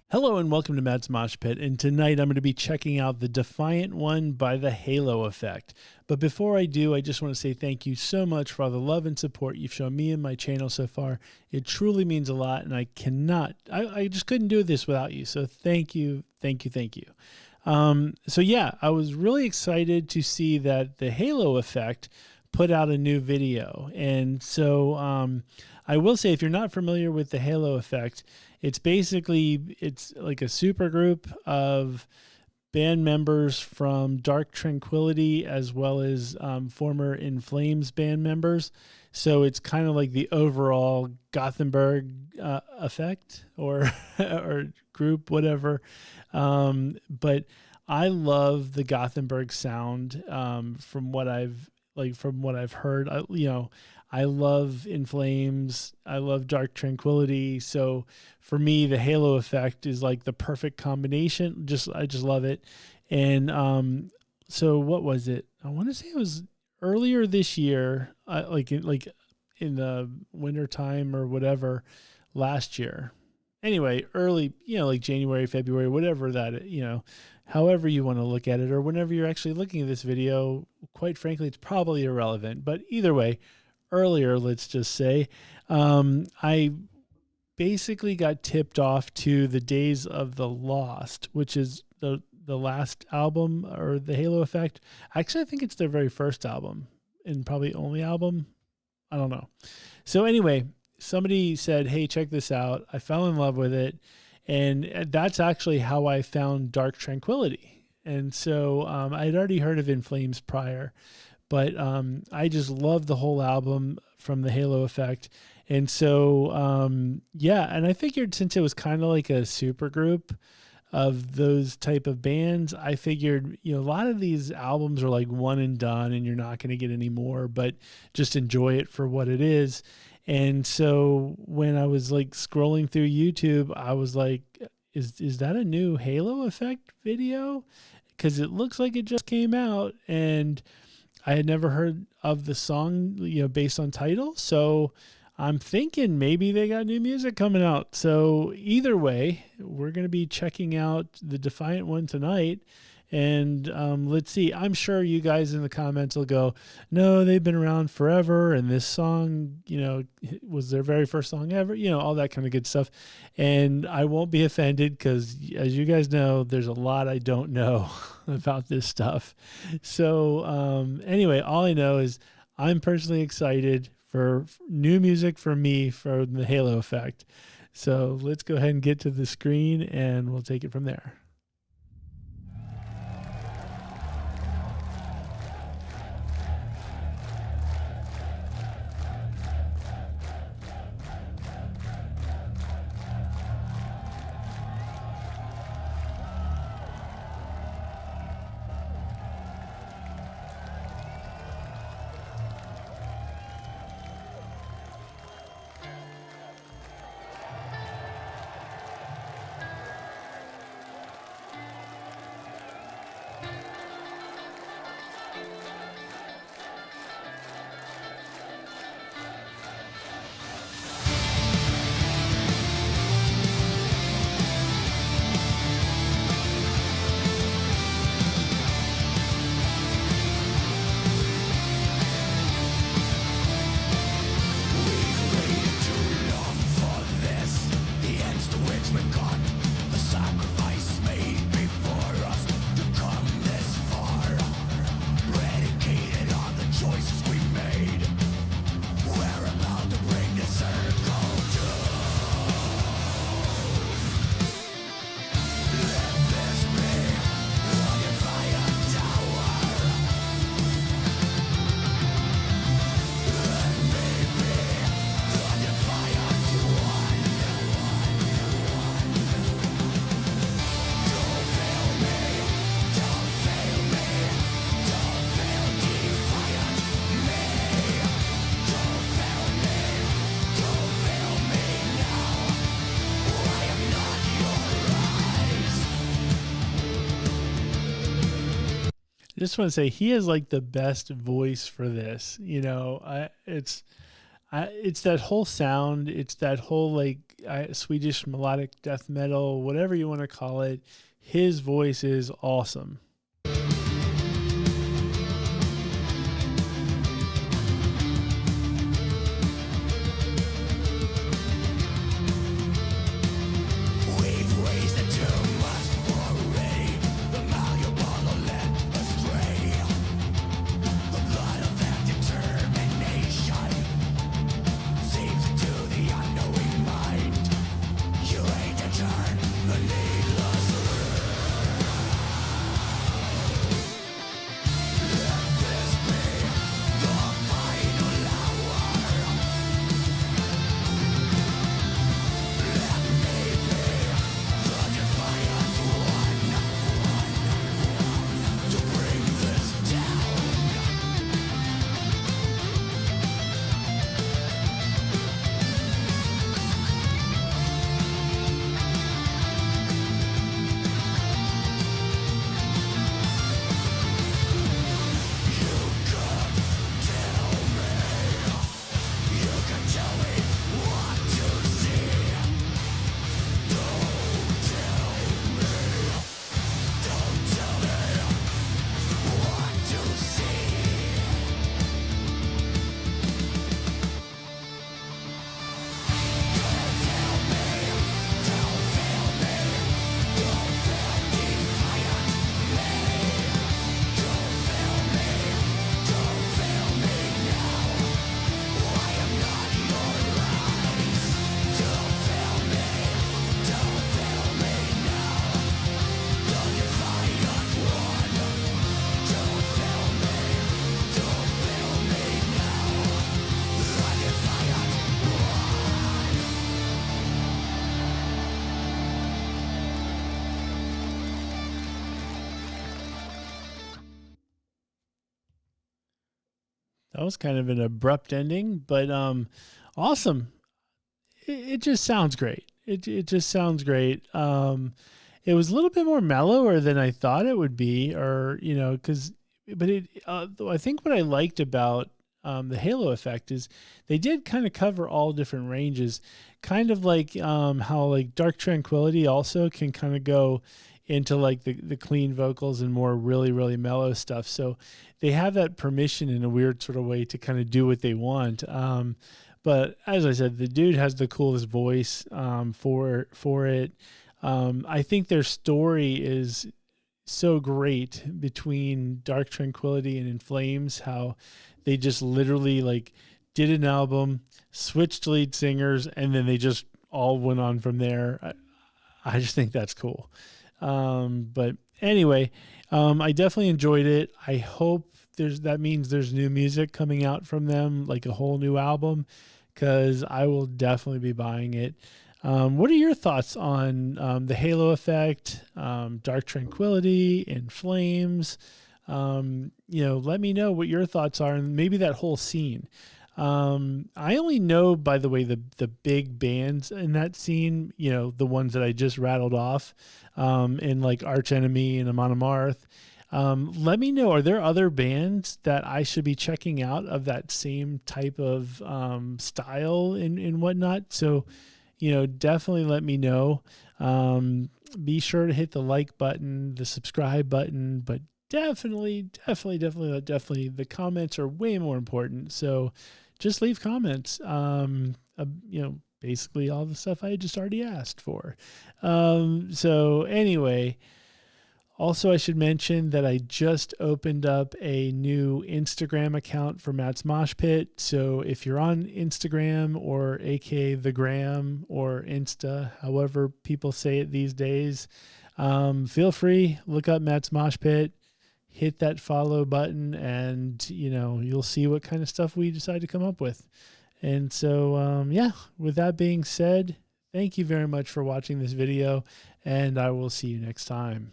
Hello and welcome to Matt's Mosh Pit, and tonight I'm going to be checking out the Defiant one by the Halo Effect. But before I do, I just want to say thank you so much for all the love and support you've shown me and my channel so far. It truly means a lot, and I just couldn't do this without you, so thank you, thank you, thank you. So yeah, I was really excited to see that the Halo Effect put out a new video, and so I will say, if you're not familiar with the Halo Effect, it's like a super group of band members from Dark Tranquillity as well as former In Flames band members. So it's kind of like the overall Gothenburg effect or or group, whatever. But I love the Gothenburg sound from what I've heard. I love In Flames. I love Dark Tranquillity. So for me, the Halo Effect is like the perfect combination. I just love it. And so what was it? I want to say it was earlier this year, like in the winter time or whatever, last year. Anyway, early, like January, February, whatever however you want to look at it, or whenever you're actually looking at this video. Quite frankly, it's probably irrelevant. But either way, earlier, let's just say, I basically got tipped off to the Days of the Lost, which is the last album, or the Halo Effect. Actually, I think it's their very first album and probably only album. I don't know. So anyway, somebody said, hey, check this out. I fell in love with it. And that's actually how I found Dark Tranquillity. And so I had already heard of In Flames prior, but I just love the whole album from the Halo Effect. And so, yeah, and I figured since it was kind of like a super group of those type of bands, I figured, a lot of these albums are like one and done and you're not going to get any more, but just enjoy it for what it is. And so when I was like scrolling through YouTube, I was like, is that a new Halo Effect video? Because it looks like it just came out, and I had never heard of the song, based on title. So I'm thinking maybe they got new music coming out. So either way, we're going to be checking out the Defiant one tonight. And let's see, I'm sure you guys in the comments will go, no, they've been around forever, and this song, was their very first song ever, all that kind of good stuff. And I won't be offended because, as you guys know, there's a lot I don't know about this stuff. So anyway, all I know is I'm personally excited for new music from me from the Halo Effect. So let's go ahead and get to the screen, and we'll take it from there. I just want to say he has like the best voice for this. It's that whole sound. It's that whole like Swedish melodic death metal, whatever you want to call it. His voice is awesome. That was kind of an abrupt ending, but awesome. It just sounds great. It just sounds great. It was a little bit more mellower than I thought it would be, or because, but I think what I liked about the Halo effect is they did kind of cover all different ranges, kind of like how like Dark Tranquility also can kind of go into like the clean vocals and more really mellow stuff. So they have that permission in a weird sort of way to kind of do what they want. But as I said, the dude has the coolest voice for it. I think their story is so great between Dark Tranquility and In Flames, how they just literally like did an album, switched lead singers, and then they just all went on from there. I just think that's cool. But anyway, I definitely enjoyed it. I hope that means there's new music coming out from them, like a whole new album, because I will definitely be buying it. What are your thoughts on the Halo effect, Dark Tranquility, In Flames? Let me know what your thoughts are, and maybe that whole scene. I only know, by the way, the big bands in that scene, the ones that I just rattled off, in like Arch Enemy and Amon Amarth. Let me know, are there other bands that I should be checking out of that same type of style and whatnot? So, definitely let me know. Be sure to hit the like button, the subscribe button, but definitely, the comments are way more important. So just leave comments. Basically all the stuff I just already asked for. So anyway, also I should mention that I just opened up a new Instagram account for Matt's Mosh Pit. So if you're on Instagram, or aka the Gram, or Insta, however people say it these days, feel free, look up Matt's Mosh Pit, hit that follow button, and you'll see what kind of stuff we decide to come up with. And so with that being said, thank you very much for watching this video, and I will see you next time.